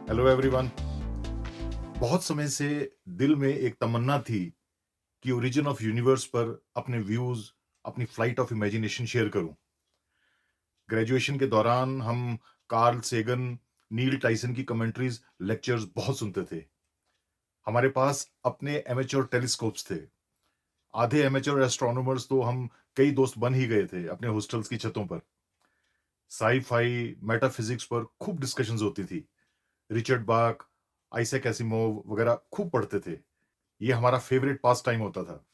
Hello everyone. बहुत समय से दिल में एक तमन्ना थी कि ओरिजिन ऑफ यूनिवर्स पर अपने व्यूज, अपनी फ्लाइट ऑफ इमेजिनेशन शेयर करूं। ग्रेजुएशन के दौरान हम कार्ल सेगन, नील टाइसन की कमेंट्रीज, लेक्चर्स बहुत सुनते थे। हमारे पास अपने एमेच्योर टेलीस्कोप्स थे। आधे एमेच्योर एस्ट्रोनॉमर्स तो हम कई दोस्त बन ही गए थे अपने हॉस्टल्स की छतों पर। साई-फाई, मेटाफिजिक्स पर खूब डिस्कशंस होती थी। रिचर्ड बाक, आइजैक एसिमोव वगैरह खूब पढ़ते थे। ये हमारा फेवरेट पास टाइम होता था।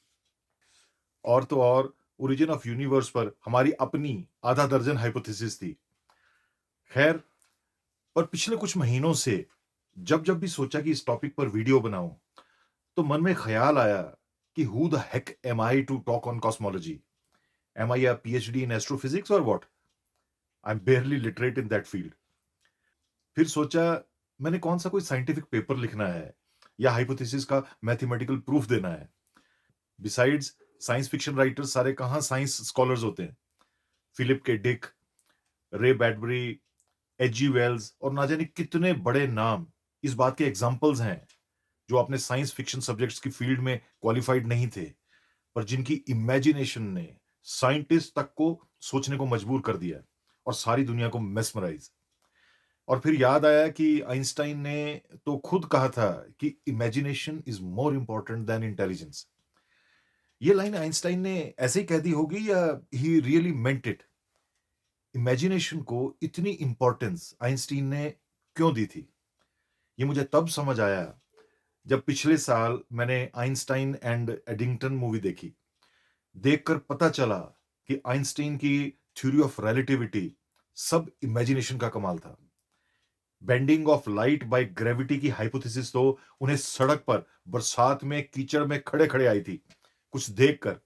और तो और ओरिजिन ऑफ यूनिवर्स पर हमारी अपनी आधा दर्जन हाइपोथेसिस थी। खैर, पर पिछले कुछ महीनों से जब भी सोचा कि इस टॉपिक पर वीडियो बनाऊं, तो मन में ख्याल आया कि who the heck am I to talk on cosmology? Am I a PhD in astrophysics और what? I am barely literate in that field. फिर सोचा, मैंने कौन सा कोई साइंटिफिक पेपर लिखना है या हाइपोथेसिस का मैथमेटिकल प्रूफ देना है। बिसाइड्स, साइंस फिक्शन राइटर्स सारे कहाँ साइंस स्कॉलर्स होते हैं। फिलिप के डिक, रे बैडबरी, एच.जी. वेल्स और ना जाने कितने बड़े नाम इस बात के एग्जाम्पल्स हैं, जो अपने साइंस फिक्शन सब्जेक्ट्स की फील्ड में क्वालिफाइड नहीं थे, पर जिनकी इमेजिनेशन ने साइंटिस्ट तक को सोचने को मजबूर कर दिया और सारी दुनिया को मेस्मराइज। और फिर याद आया कि आइंस्टाइन ने तो खुद कहा था कि imagination is more important than intelligence. ये लाइन आइंस्टाइन ने ऐसे ही कह दी होगी या ही रियली मेंट इट? इमेजिनेशन को इतनी इंपॉर्टेंस आइंस्टीन ने क्यों दी थी? ये मुझे तब समझ आया जब पिछले साल मैंने आइंस्टाइन एंड एडिंगटन मूवी देखी। देखकर पता चला कि आइंस्टीन की थ्योरी ऑफ रिलेटिविटी सब इमेजिनेशन का कमाल था। Bending of light by gravity की हाइपोथेसिस तो उन्हें सड़क पर बरसात में कीचड़ में खड़े खड़े आई थी, कुछ देखकर,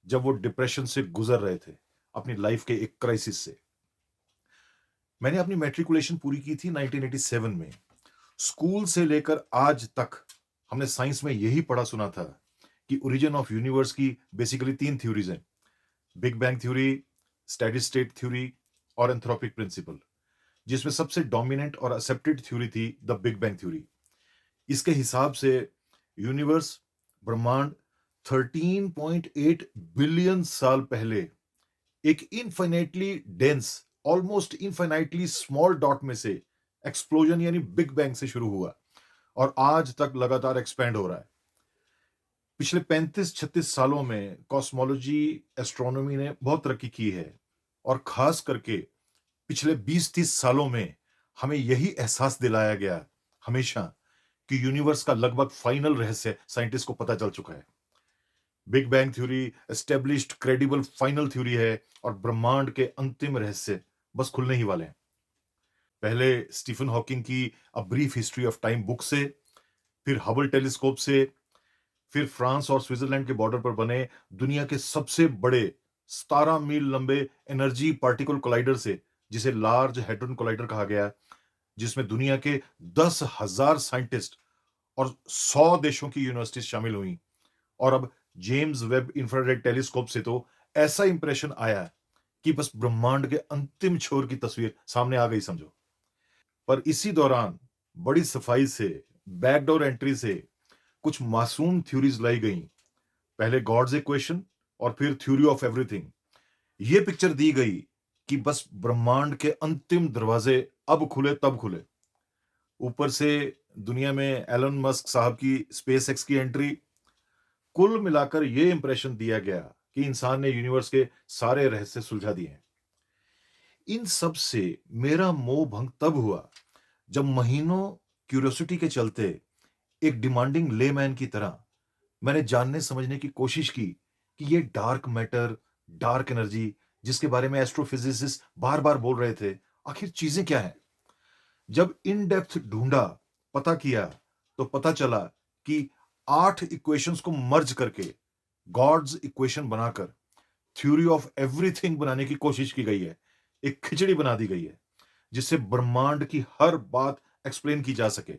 जब वो डिप्रेशन से गुजर रहे थे, अपनी लाइफ के एक क्राइसिस से। मैंने अपनी मैट्रिकुलेशन पूरी की थी 1987 में। स्कूल से लेकर आज तक हमने साइंस में यही पढ़ा सुना था कि ओरिजिन ऑफ यूनिवर्स की बेसिकली 3 थ्योरीज हैं। Big bang theory, steady state theory और एंथ्रोपिक प्रिंसिपल, जिसमें सबसे डोमिनेंट और एक्सेप्टेड थ्योरी थी द बिग बैंग थ्योरी। इसके हिसाब से यूनिवर्स, ब्रह्मांड 13.8 बिलियन साल पहले एक infinitely dense, almost infinitely small dot में से एक्सप्लोजन यानी बिग बैंग से शुरू हुआ और आज तक लगातार एक्सपेंड हो रहा है। पिछले 35-36 सालों में कॉस्मोलॉजी, एस्ट्रोनॉमी ने बहुत तरक्की की है और खास करके पिछले 20-30 सालों में हमें यही एहसास दिलाया गया हमेशा कि यूनिवर्स का लगभग फाइनल रहस्य साइंटिस्ट को पता चल चुका है। Big bang theory established credible final theory है और ब्रह्मांड के अंतिम रहस्य बस खुलने ही वाले हैं। पहले स्टीफन हॉकिंग की a brief history of time book से, फिर हबल टेलीस्कोप से, फिर फ्रांस और स्विट्जरलैंड के बॉर्डर पर बने दुनिया के सबसे बड़े 17 मील लंबे एनर्जी पार्टिकल कोलाइडर से, जिसे लार्ज हेड्रन कोलाइडर कहा गया, जिसमें दुनिया के 10,000 साइंटिस्ट और 100 देशों की यूनिवर्सिटीज शामिल हुई। और अब जेम्स वेब इंफ्रारेड टेलीस्कोप से तो ऐसा इंप्रेशन आया कि बस ब्रह्मांड के अंतिम छोर की तस्वीर सामने आ गई समझो। पर इसी दौरान बड़ी सफाई से, बैकडोर एंट्री से कुछ मासूम थ्योरीज लाई गई। पहले गॉड्स इक्वेशन और फिर थ्योरी ऑफ एवरीथिंग। ये पिक्चर दी गई कि बस ब्रह्मांड के अंतिम दरवाजे अब खुले तब खुले। ऊपर से दुनिया में एलन मस्क साहब की स्पेस एक्स की एंट्री। कुल मिलाकर यह इंप्रेशन दिया गया कि इंसान ने यूनिवर्स के सारे रहस्य सुलझा दिए हैं। इन सब से मेरा मोह भंग तब हुआ जब महीनों क्यूरियोसिटी के चलते एक डिमांडिंग लेमैन की तरह मैंने जानने समझने की कोशिश की कि ये डार्क मैटर, डार्क एनर्जी, जिसके बारे में एस्ट्रोफिजिसिस्ट बार-बार बोल रहे थे, आखिर चीजें क्या हैं? जब इन डेप्थ ढूंढा, पता किया, तो पता चला कि 8 इक्वेशंस को मर्ज करके गॉड्स इक्वेशन बनाकर थ्योरी ऑफ एवरीथिंग बनाने की कोशिश की गई है। एक खिचड़ी बना दी गई है, जिससे ब्रह्मांड की हर बात एक्सप्लेन की जा सके,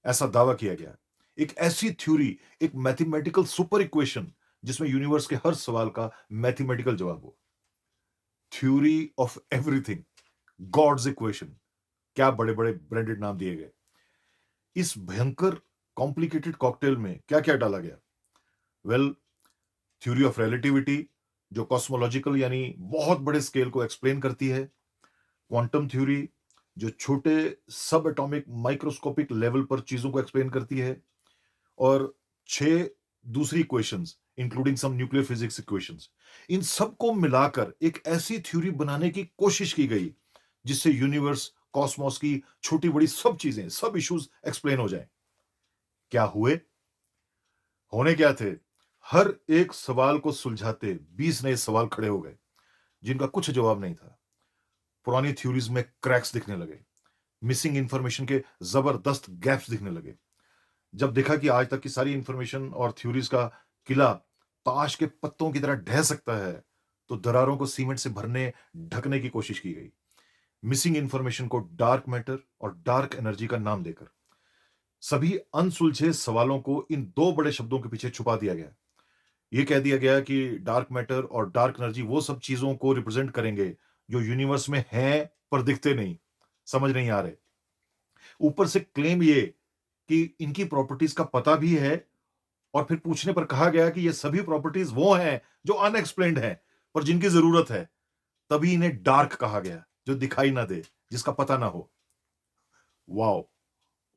ऐसा दावा किया गया। एक ऐसी थ्योरी, एक मैथमेटिकल सुपर इक्वेशन जिसमें यूनिवर्स के हर सवाल का मैथमेटिकल जवाब हो। Theory of everything, God's equation. क्या बड़े बड़े ब्रांडेड नाम दिए गए। इस भयंकर कॉम्प्लिकेटेड कॉकटेल में क्या क्या डाला गया? वेल, थ्योरी ऑफ रिलेटिविटी, जो कॉस्मोलॉजिकल यानी बहुत बड़े स्केल को एक्सप्लेन करती है। क्वांटम थ्योरी, जो छोटे सब एटॉमिक माइक्रोस्कोपिक लेवल पर चीजों को एक्सप्लेन करती है। और 6 दूसरी equations including some nuclear physics equations. इन सबको मिलाकर एक ऐसी थ्योरी बनाने की कोशिश की गई जिससे यूनिवर्स, कॉस्मोस की छोटी बड़ी सब चीजें, सब इश्यूज एक्सप्लेन हो जाएं। क्या हुए? होने क्या थे? हर एक सवाल को सुलझाते 20 नए सवाल खड़े हो गए जिनका कुछ जवाब नहीं था। पुरानी थ्योरीज में क्रैक्स दिखने लगे, मिसिंग इंफॉर्मेशन के जबरदस्त गैप्स दिखने लगे। जब देखा कि आज तक की सारी इंफॉर्मेशन और थ्योरीज का किला ताश के पत्तों की तरह ढह सकता है, तो दरारों को सीमेंट से भरने, ढकने की कोशिश की गई। मिसिंग इंफॉर्मेशन को डार्क मैटर और डार्क एनर्जी का नाम देकर सभी अनसुलझे सवालों को इन दो बड़े शब्दों के पीछे छुपा दिया गया। यह कह दिया गया कि डार्क मैटर और डार्क एनर्जी वो सब चीजों को रिप्रेजेंट करेंगे जो यूनिवर्स में हैं पर दिखते नहीं, समझ नहीं आ रहे। ऊपर से क्लेम ये कि इनकी प्रॉपर्टीज का पता भी है, और फिर पूछने पर कहा गया कि ये सभी प्रॉपर्टीज वो हैं जो अनएक्सप्लेन्ड हैं पर जिनकी जरूरत है। तभी इन्हें डार्क कहा गया, जो दिखाई ना दे, जिसका पता ना हो। Wow,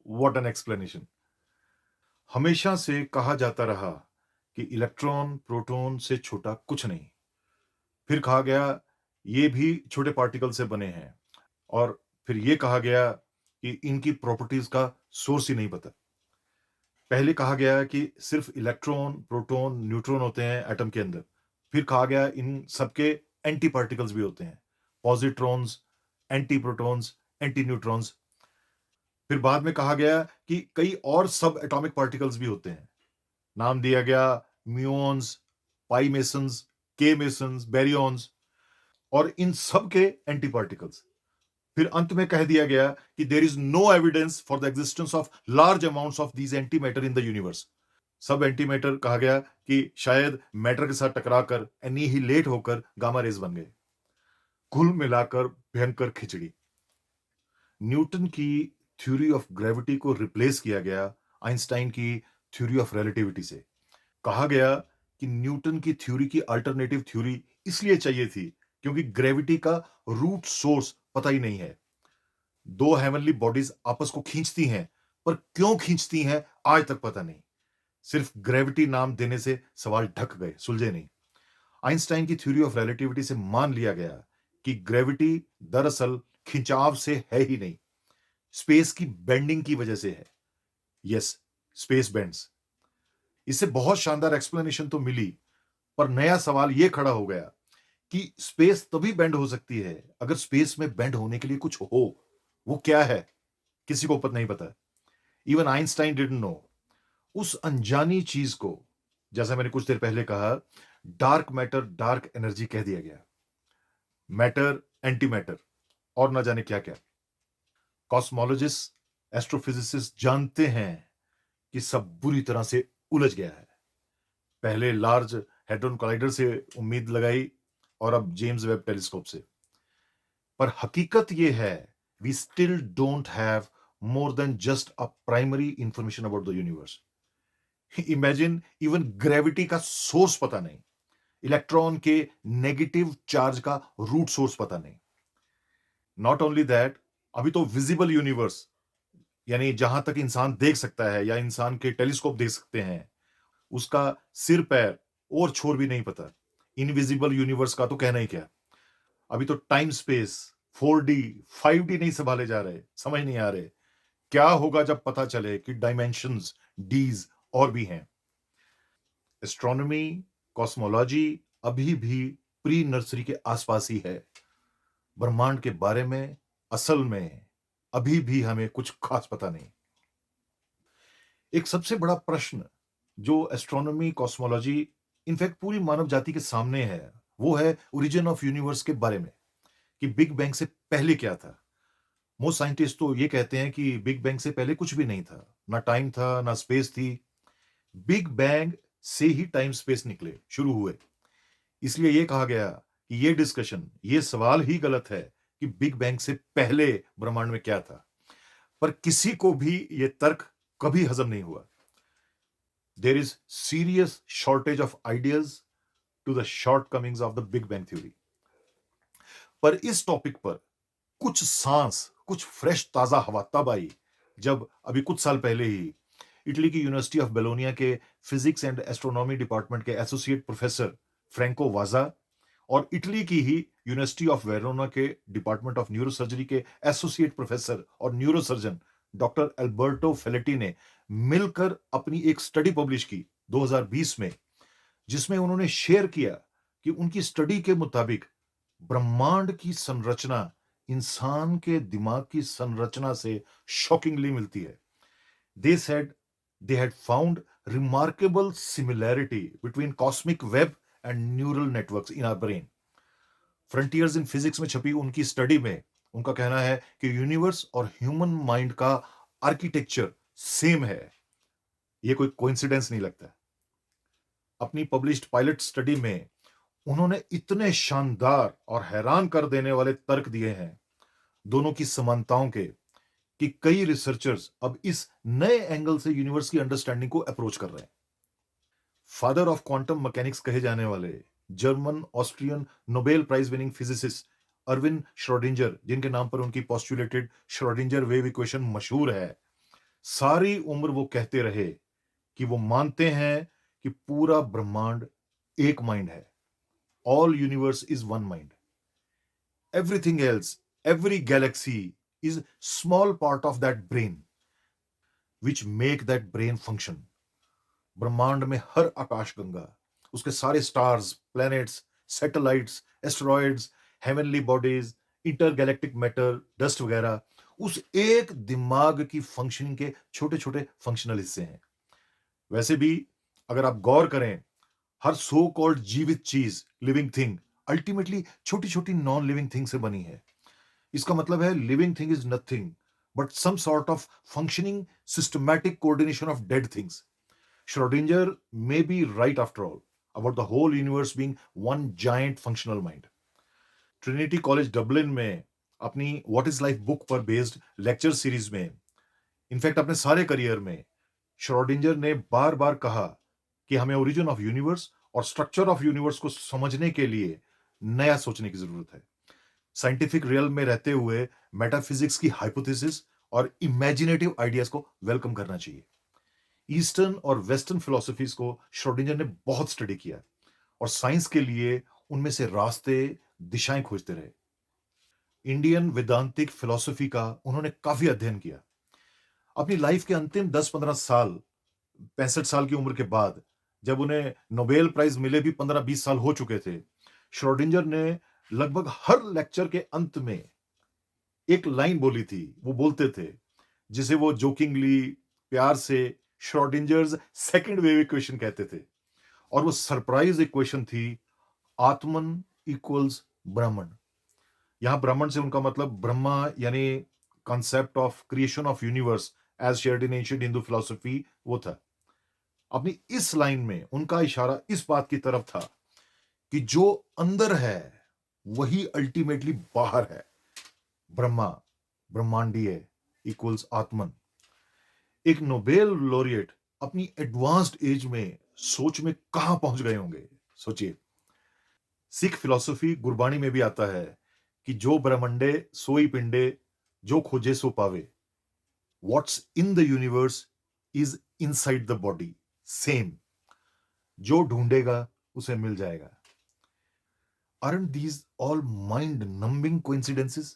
what an explanation. हमेशा से कहा जाता रहा कि इलेक्ट्रॉन प्रोटॉन से छोटा कुछ नहीं। फिर कहा गया ये भी छोटे पार्टिकल से बने हैं, और फिर ये कहा गया कि इनकी प्रॉपर्टीज का सोर्स ही नहीं पता। पहले कहा गया कि सिर्फ इलेक्ट्रॉन, प्रोटॉन, न्यूट्रॉन होते हैं एटम के अंदर। फिर कहा गया इन सबके एंटी पार्टिकल्स भी होते हैं, positrons, anti protons, anti neutrons. फिर बाद में कहा गया कि कई और सब एटॉमिक पार्टिकल्स भी होते हैं। नाम दिया गया म्यून्स, पाई मेसन्स, के मेसन्स, बैरियॉन्स, और इन सब के एंटी पार्टिकल्स। फिर अंत में कह दिया गया कि there is no evidence for the existence of large amounts of these antimatter in the universe. सब एंटी मैटर कहा गया कि शायद मैटर के साथ टकराकर एनीहिलेट होकर गामा रेज बन गए। कुल मिलाकर भयंकर खिचड़ी। न्यूटन की थ्योरी ऑफ ग्रेविटी को रिप्लेस किया गया आइंस्टाइन की थ्योरी ऑफ रिलेटिविटी से। कहा गया कि न्यूटन की थ्योरी की अल्टरनेटिव थ्योरी इसलिए चाहिए थी क्योंकि ग्रेविटी का रूट सोर्स पता ही नहीं है। दो हेवनली बॉडीज आपस को खींचती हैं, पर क्यों खींचती हैं आज तक पता नहीं। सिर्फ ग्रेविटी नाम देने से सवाल ढक गए, सुलझे नहीं। आइंस्टाइन की थ्योरी ऑफ रिलेटिविटी से मान लिया गया कि ग्रेविटी दरअसल खिंचाव से है ही नहीं, स्पेस की बेंडिंग की वजह से है। Yes, space bends. इससे बहुत शानदार एक्सप्लेनेशन तो मिली, पर नया सवाल यह खड़ा हो गया कि स्पेस तभी बेंड हो सकती है अगर स्पेस में बेंड होने के लिए कुछ हो। वो क्या है, किसी को पता नहीं पता। Even Einstein didn't know. उस अनजानी चीज को, जैसा मैंने कुछ देर पहले कहा, डार्क मैटर, डार्क एनर्जी कह दिया गया। मैटर, एंटी मैटर, और ना जाने क्या क्या। कॉस्मोलॉजिस्ट, एस्ट्रोफिजिसिस्ट जानते हैं कि सब बुरी तरह से उलझ गया है। पहले लार्ज हेड्रॉन कोलाइडर से उम्मीद लगाई, और अब जेम्स वेब टेलीस्कोप से। पर हकीकत यह है, we still don't have more than just a primary information about the universe. Imagine, even gravity का सोर्स पता नहीं, इलेक्ट्रॉन के नेगेटिव चार्ज का रूट सोर्स पता नहीं। नॉट ओनली दैट, अभी तो विजिबल यूनिवर्स, यानी जहां तक इंसान देख सकता है या इंसान के टेलीस्कोप देख सकते हैं, उसका सिर पैर और छोर भी नहीं पता। इनविजिबल यूनिवर्स का तो कहना ही क्या। अभी तो टाइम स्पेस, 4D 5D नहीं संभाले जा रहे, समझ नहीं आ रहे। क्या होगा जब पता चले कि डायमेंशंस, डीज और भी हैं। एस्ट्रोनॉमी, कॉस्मोलॉजी अभी भी प्री नर्सरी के आसपास ही है। ब्रह्मांड के बारे में असल में अभी भी हमें कुछ खास पता नहीं। एक सबसे बड़ा प्रश्न जो एस्ट्रोनॉमी, कॉस्मोलॉजी, इनफैक्ट पूरी मानव जाति के सामने है, वो है ओरिजिन ऑफ यूनिवर्स के बारे में, कि बिग बैंग से पहले क्या था। मोस्ट साइंटिस्ट तो ये कहते हैं कि बिग बैंग से पहले कुछ भी नहीं था, ना टाइम था, ना स्पेस थी। बिग बैंग से ही टाइम स्पेस निकले, शुरू हुए। इसलिए यह कहा गया कि यह डिस्कशन, यह सवाल ही गलत है कि बिग बैंग से पहले ब्रह्मांड में क्या था, पर किसी को भी ये तर्क कभी हजम नहीं हुआ। There is serious shortage of ideas to the shortcomings of the big bang theory. पर इस टॉपिक पर कुछ सांस, कुछ फ्रेश ताजा हवा तब आई जब अभी कुछ साल पहले ही इटली की यूनिवर्सिटी ऑफ बेलोनिया के फिजिक्स एंड एस्ट्रोनॉमी डिपार्टमेंट के एसोसिएट प्रोफेसर फ्रैंको वाजा और इटली की ही यूनिवर्सिटी ऑफ वेरोना के डिपार्टमेंट ऑफ न्यूरोसर्जरी के एसोसिएट प्रोफेसर और न्यूरोसर्जन डॉक्टर एल्बर्टो फेलेटी ने मिलकर अपनी एक स्टडी पब्लिश की 2020 में, जिसमें उन्होंने शेयर किया कि उनकी स्टडी के मुताबिक ब्रह्मांड की संरचना इंसान के दिमाग की संरचना से शॉकिंगली मिलती है। They said they had found remarkable similarity between cosmic web and neural networks in our brain. Frontiers in physics में छपी उनकी स्टडी में उनका कहना है कि यूनिवर्स और ह्यूमन माइंड का आर्किटेक्चर सेम है। ये कोई कोइंसिडेंस नहीं लगता। अपनी पब्लिश्ड पायलट स्टडी में उन्होंने इतने शानदार और हैरान कर देने वाले तर्क दिए हैं दोनों की समानताओं के, कि कई रिसर्चर्स अब इस नए एंगल से यूनिवर्स की अंडरस्टैंडिंग को अप्रोच कर रहे हैं। फादर ऑफ क्वांटम मैकेनिक्स कहे जाने वाले German Austrian Nobel prize winning physicist Erwin Schrodinger, जिनके नाम पर उनकी पोस्टुलेटेड श्रोडिंजर वेव इक्वेशन मशहूर है, सारी उम्र वो कहते रहे कि वो मानते हैं कि पूरा ब्रह्मांड एक माइंड है। All universe is one mind. Everything else, every Galaxy is small part of that brain which make that brain function. ब्रह्मांड में हर आकाशगंगा, उसके सारे stars, planets, satellites, asteroids, heavenly bodies, intergalactic matter, dust वगैरह उस एक दिमाग की फंक्शनिंग के छोटे छोटे फंक्शनल हिस्से हैं। वैसे भी अगर आप गौर करें, हर सो कॉल्ड जीवित चीज, लिविंग थिंग, अल्टीमेटली छोटी छोटी नॉन लिविंग थिंग से बनी है। इसका मतलब है living thing is nothing but some sort of functioning systematic coordination of dead things. Schrodinger may be right after all about the whole universe being one giant functional mind. Trinity College Dublin में अपनी what is life book पर based lecture series में, in fact अपने सारे career में, Schrödinger ने बार बार कहा कि हमें ओरिजिन ऑफ यूनिवर्स और स्ट्रक्चर ऑफ यूनिवर्स को समझने के लिए नया सोचने की जरूरत है। साइंटिफिक रियल में रहते हुए मेटाफिजिक्स की हाइपोथेसिस और इमेजिनेटिव आइडियाज को वेलकम करना चाहिए। ईस्टर्न और वेस्टर्न फिलोसफीज को श्रोडिंजर ने बहुत स्टडी किया और साइंस के लिए उनमें से रास्ते, दिशाएं खोजते रहे। इंडियन वेदांतिक फिलोसफी का उन्होंने काफी अध्ययन किया। अपनी लाइफ के अंतिम 10-15 साल, 65 साल की उम्र के बाद, जब उन्हें नोबेल प्राइज मिले भी 15-20 साल हो चुके थे, श्रोडिंजर ने लगभग हर लेक्चर के अंत में एक लाइन बोली थी। वो बोलते थे, जिसे वो जोकिंगली, प्यार से श्रोडिंजर्स सेकंड वेव इक्वेशन कहते थे, और वो सरप्राइज इक्वेशन थी, आत्मन इक्वल्स ब्रह्मन। यहां ब्रह्मन से उनका मतलब ब्रह्मा यानी concept of creation of universe as shared in ancient Hindu philosophy, वो था। अपनी इस लाइन में उनका इशारा इस बात की तरफ था कि जो अंदर है वही अल्टीमेटली बाहर है। ब्रह्मा, ब्रह्मांडीय इक्वल्स आत्मन। एक नोबेल लॉरिएट अपनी एडवांस्ड एज में सोच में कहां पहुंच गए होंगे, सोचिए। सिख फिलॉसफी गुरबाणी में भी आता है कि जो ब्रह्मंडे सोई पिंडे, जो खोजे सो पावे। What's in the universe is inside the body, same. जो ढूंढेगा उसे मिल जाएगा। Aren't these all mind-numbing coincidences?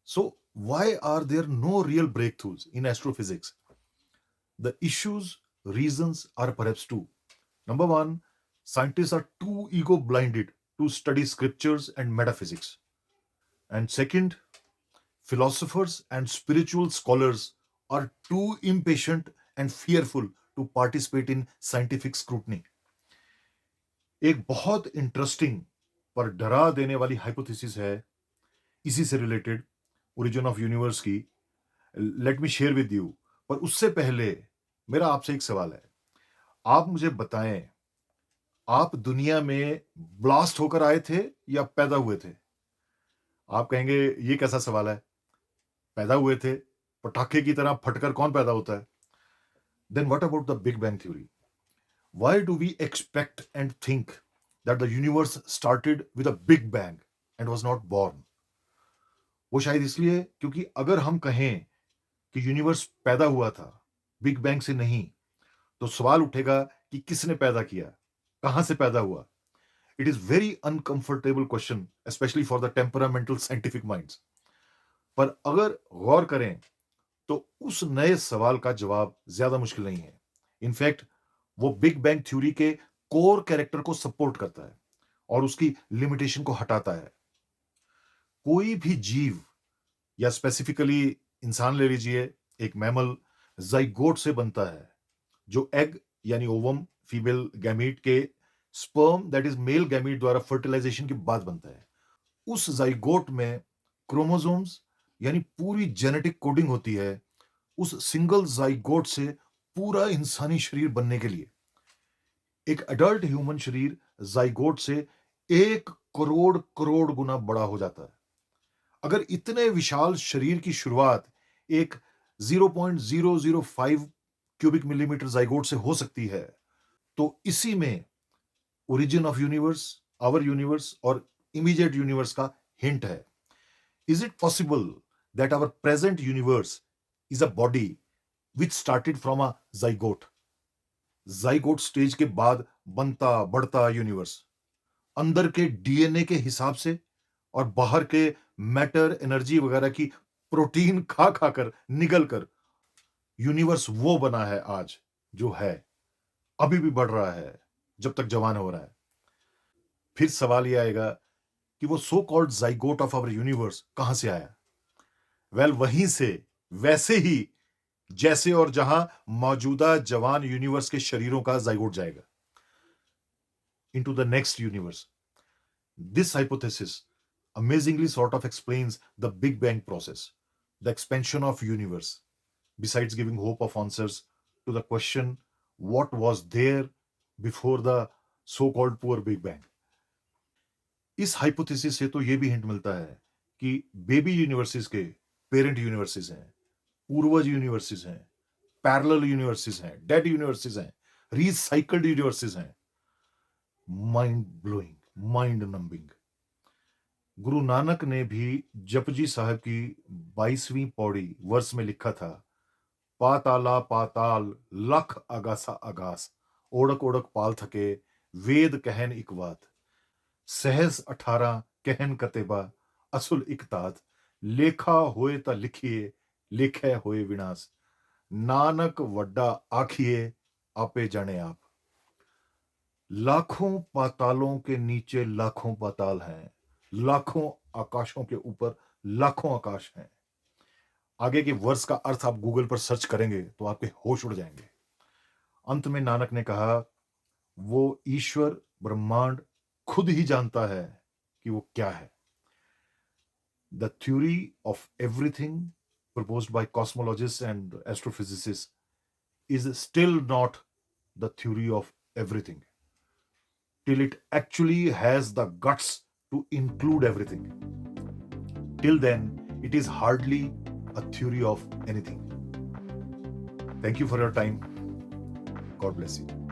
So why are there no real breakthroughs in astrophysics? The issues, reasons are perhaps two. Number one, scientists are too ego-blinded to study scriptures and metaphysics. And second, philosophers and spiritual scholars are too impatient and fearful to participate in scientific scrutiny. एक बहुत interesting पर डरा देने वाली hypothesis है इसी से related, origin of universe की। Let me share with you. पर उससे पहले मेरा आपसे एक सवाल है। आप मुझे बताएं, आप दुनिया में ब्लास्ट होकर आए थे या पैदा हुए थे? आप कहेंगे ये कैसा सवाल है? पैदा हुए थे, पटाखे की तरह फटकर कौन पैदा होता है? Then what about the big bang theory? Why do we expect and think that the universe started with a big bang and was not born? वो शायद इसलिए क्योंकि अगर हम कहें कि यूनिवर्स पैदा हुआ था, बिग बैंग से नहीं, तो सवाल उठेगा कि किसने पैदा किया? कहां से पैदा हुआ? It is very uncomfortable question, especially for the temperamental scientific minds. पर अगर गौर करें तो उस नए सवाल का जवाब ज्यादा मुश्किल नहीं है। इनफैक्ट वो बिग बैंग थ्योरी के कोर कैरेक्टर को सपोर्ट करता है और उसकी लिमिटेशन को हटाता है। कोई भी जीव या स्पेसिफिकली इंसान ले लीजिए, एक मैमल जाइगोट से बनता है, जो एग यानी ओवम फीमेल गैमीट के sperm that is male gamete द्वारा फर्टिलाइजेशन के बाद बनता है। उस जाइगोट में क्रोमोसोम्स यानी पूरी जेनेटिक कोडिंग होती है उस सिंगल जाइगोट से पूरा इंसानी शरीर बनने के लिए। एक अडल्ट ह्यूमन शरीर जाइगोट से 1 करोड़ करोड़ गुना बड़ा हो जाता है। अगर इतने विशाल शरीर की शुरुआत एक 0.005 क्यूबिक मिलीमीटर जाइगोट से हो सकती है, तो इसी में origin of universe, our universe और इमीडिएट यूनिवर्स का हिंट है। Is it possible that our present universe is a body which started from a zygote? Zygote stage के बाद बनता बढ़ता यूनिवर्स अंदर के डीएनए के हिसाब से और बाहर के मैटर एनर्जी वगैरह की प्रोटीन खा खाकर निगल कर यूनिवर्स वो बना है आज जो है, अभी भी बढ़ रहा है जब तक जवान हो रहा है। फिर सवाल यह आएगा कि वो so called zygote of our universe कहां से आया? वेल वहीं से, वैसे ही जैसे और जहां मौजूदा जवान यूनिवर्स के शरीरों का जाइगोट जाएगा into the next universe. This hypothesis amazingly sort of explains the Big Bang process, the expansion of universe, besides giving hope of answers to the question what was there before the so-called poor Big Bang. इस hypothesis से तो यह भी hint मिलता है कि baby universes के parent universes हैं, पूर्वज यूनिवर्सेस हैं, पैरेलल यूनिवर्सेस हैं, डेड यूनिवर्सेस हैं, रिसाइकल्ड यूनिवर्सेस हैं। Mind blowing, mind numbing. Guru Nanak ने भी जपजी साहब की 22वीं पौड़ी वर्ष में लिखा था, पाताला पाताल लख आगासा आगास, ओढ़क ओढ़क पाल थके वेद कहन इक बात, सहस 18 कहन कतेबा असुल इक तात, लेखा होए ता लिखिए लेखे होए विनाश, नानक वड्डा आखिए आपे जाने आप। लाखों पातालों के नीचे लाखों पाताल हैं, लाखों आकाशों के ऊपर लाखों आकाश हैं। आगे के वर्ष का अर्थ आप गूगल पर सर्च करेंगे तो आपके होश उड़ जाएंगे। अंत में नानक ने कहा, वो ईश्वर ब्रह्मांड खुद ही जानता है कि वो क्या है। The theory of everything proposed by cosmologists and astrophysicists is still not the theory of everything till it actually has the guts to include everything. Till then, it is hardly a theory of anything. Thank you for your time. God bless you.